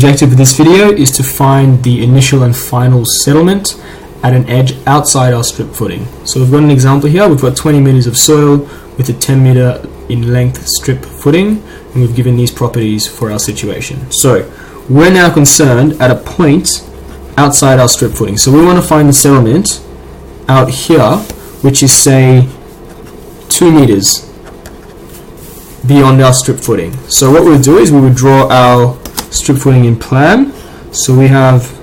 objective of this video is to find the initial and final settlement at an edge outside our strip footing. So we've got an example here. We've got 20 meters of soil with a 10 meter in length strip footing, and we've given these properties for our situation. So we're now concerned at a point outside our strip footing. So we want to find the settlement out here, which is say 2 meters beyond our strip footing. So what we'll do is we would draw our strip footing in plan. So we have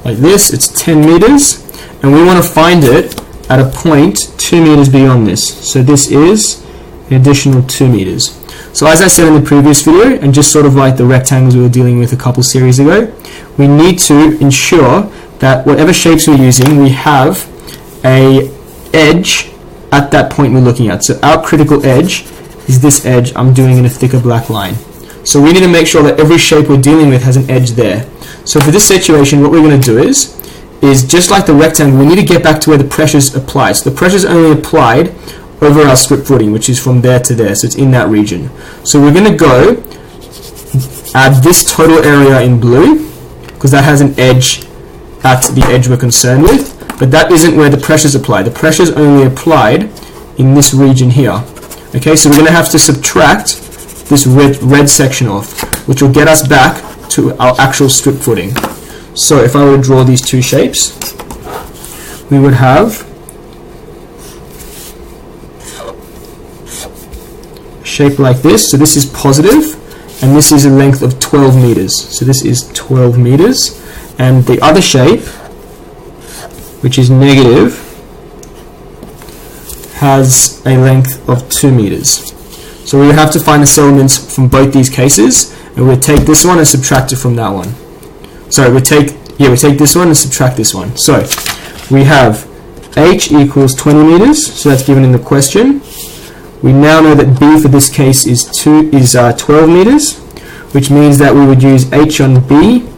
like this, it's 10 meters, and we want to find it at a point 2 meters beyond this. So this is an additional 2 meters. So as I said in the previous video, and just sort of like the rectangles we were dealing with a couple series ago, we need to ensure that whatever shapes we're using, we have a edge at that point we're looking at. So our critical edge is this edge I'm doing in a thicker black line. So we need to make sure that every shape we're dealing with has an edge there. So for this situation, what we're going to do is just like the rectangle, we need to get back to where the pressure's applied. So the pressure's only applied over our strip footing, which is from there to there, so it's in that region. So we're going to go add this total area in blue, because that has an edge at the edge we're concerned with, but that isn't where the pressure's applied. The pressure's only applied in this region here. Okay, so we're going to have to subtract this red section off, which will get us back to our actual strip footing. So if I were to draw these two shapes, we would have a shape like this. So this is positive, and this is a length of 12 meters. So this is 12 meters, and the other shape, which is negative, has a length of 2 meters. So we have to find the settlements from both these cases, and we'll take this one and subtract it from that one. Sorry, we take this one and subtract this one. So we have h equals 20 meters, so that's given in the question. We now know that b for this case is 12 meters, which means that we would use h on b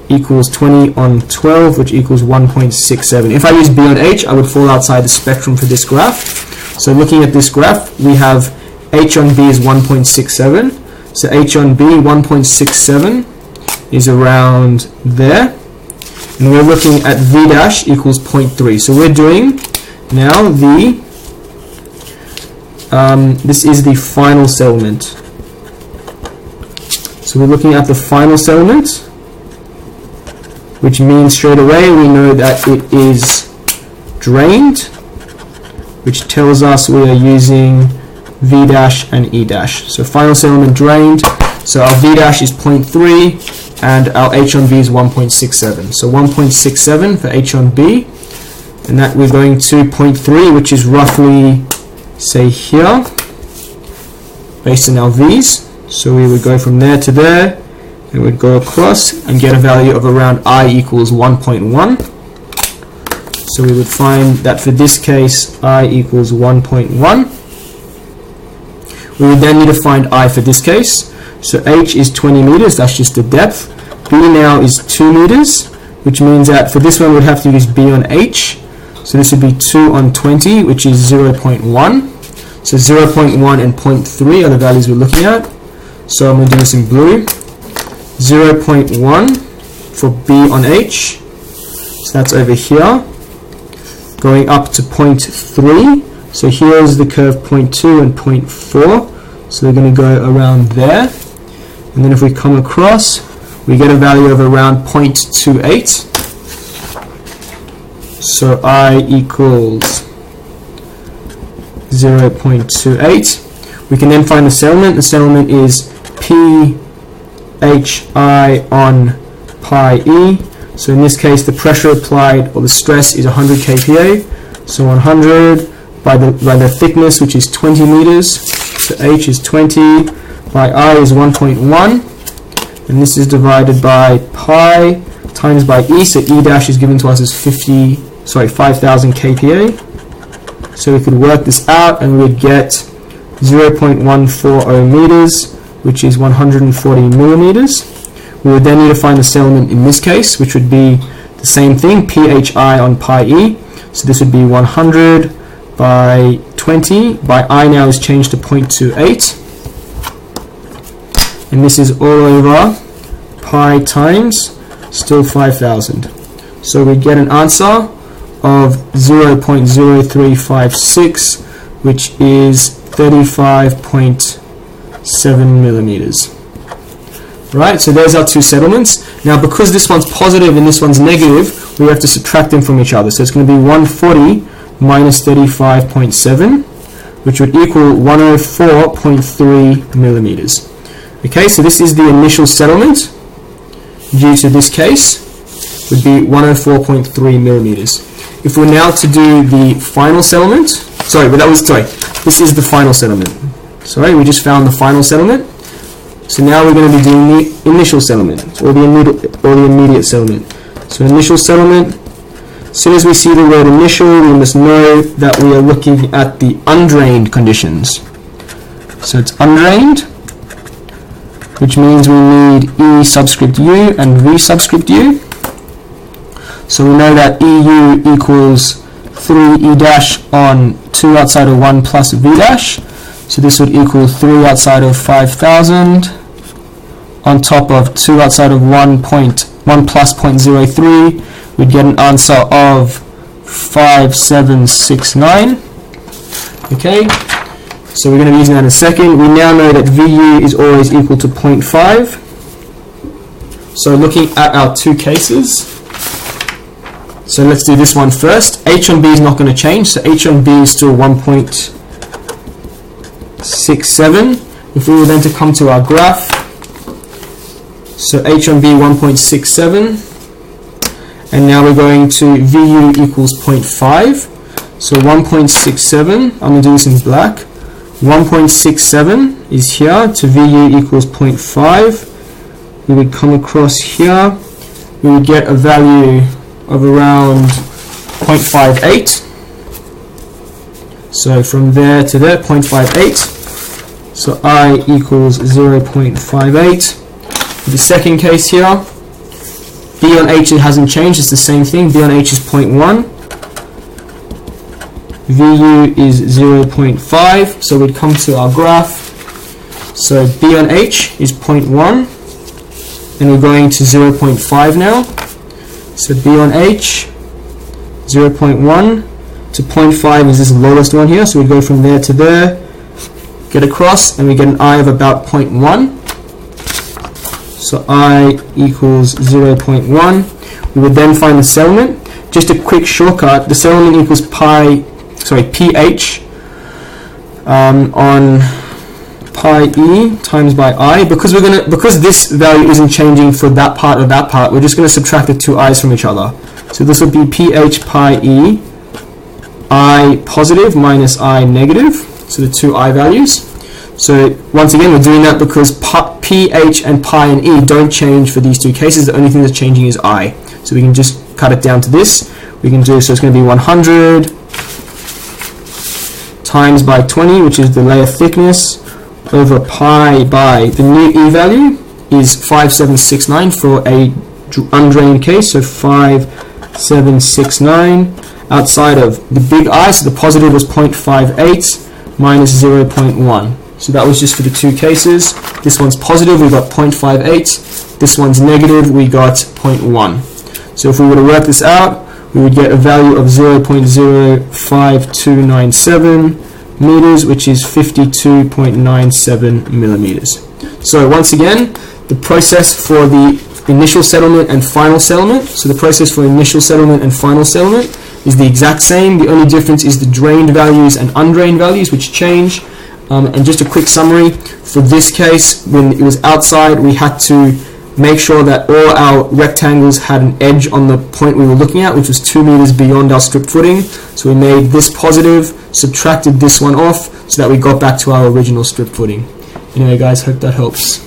equals 20 on 12, which equals 1.67. If I use b on h, I would fall outside the spectrum for this graph. So looking at this graph, we have h on b is 1.67. So h on b, 1.67, is around there. And we're looking at v dash equals 0.3. So we're doing now this is the final settlement. So we're looking at the final settlement, which means straight away we know that it is drained, which tells us we are using v dash and e dash. So final settlement drained. So our v dash is 0.3 and our h on b is 1.67. So 1.67 for h on b, and that we're going to 0.3, which is roughly, say, here, based on our v's. So we would go from there to there, and we'd go across and get a value of around I equals 1.1. So we would find that for this case, I equals 1.1. We would then need to find I for this case. So h is 20 meters, that's just the depth. B now is 2 meters, which means that for this one we'd have to use b on h. So this would be 2 on 20, which is 0.1. So 0.1 and 0.3 are the values we're looking at. So I'm going to do this in blue. 0.1 for b on h. So that's over here. Going up to 0.3. So here's the curve 0.2 and 0.4. So we're going to go around there. And then if we come across, we get a value of around 0.28. So I equals 0.28. We can then find the settlement. The settlement is P H I on pi E. So in this case, the pressure applied, or the stress, is 100 kPa. So 100 by the thickness, which is 20 meters. So H is 20, by I is 1.1, and this is divided by pi times by E. So E dash is given to us as 5,000 kPa. So we could work this out, and we would get 0.140 meters, which is 140 millimeters. We would then need to find the settlement in this case, which would be the same thing, PHI on pi E. So this would be 100 by 20. By I now is changed to 0.28. and this is all over pi times still 5,000. So we get an answer of 0.0356, which is 35.7 millimeters. Right, so there's our two settlements. Now because this one's positive and this one's negative, we have to subtract them from each other. So it's going to be 140 minus 35.7, which would equal 104.3 millimeters. Okay, so this is the initial settlement due to this case would be 104.3 millimeters. If we're now to do the final settlement, this is the final settlement. Sorry, we just found the final settlement. So now we're going to be doing the initial settlement, or the immediate settlement. So initial settlement, as soon as we see the word initial, we must know that we are looking at the undrained conditions. So it's undrained, which means we need E subscript U and V subscript U. So we know that EU equals 3E dash on 2 outside of 1 plus V dash. So this would equal 3 outside of 5,000 on top of 2 outside of 1 plus 0.03. We'd get an answer of 5769. Okay, so we're going to be using that in a second. We now know that VU is always equal to 0.5. So looking at our two cases, so let's do this one first. H on B is not going to change, so H on B is still 1.67. If we were then to come to our graph, so H on B 1.67, and now we're going to VU equals 0.5. So 1.67, I'm going to do this in black. 1.67 is here to VU equals 0.5. We would come across here, we would get a value of around 0.58. So from there to there, 0.58. So I equals 0.58. For the second case here, B on H, it hasn't changed, it's the same thing. B on H is 0.1. VU is 0.5. So we'd come to our graph. So B on H is 0.1. And we're going to 0.5 now. So B on H, 0.1 to 0.5 is this lowest one here. So we go from there to there, get across, and we get an I of about 0.1. So I equals 0.1. We would then find the settlement. Just a quick shortcut, the settlement equals pH on pi E times by I. Because this value isn't changing for that part or that part, we're just going to subtract the two i's from each other. So this will be pH pi E, I positive minus I negative, so the two I values. So once again, we're doing that because pH and pi and E don't change for these two cases. The only thing that's changing is I. So we can just cut it down to this. We can do, so it's going to be 100 times by 20, which is the layer thickness, over pi by the new E value is 5769 for a undrained case. So 5769 outside of the big I, so the positive was 0.58 minus 0.1. So that was just for the two cases. This one's positive, we got 0.58. This one's negative, we got 0.1. So if we were to work this out, we would get a value of 0.05297 meters, which is 52.97 millimeters. So once again, the process for the initial settlement and final settlement. So the process for initial settlement and final settlement is the exact same. The only difference is the drained values and undrained values, which change. And just a quick summary, for this case, when it was outside, we had to make sure that all our rectangles had an edge on the point we were looking at, which was 2 meters beyond our strip footing. So we made this positive, subtracted this one off, so that we got back to our original strip footing. Anyway guys, hope that helps.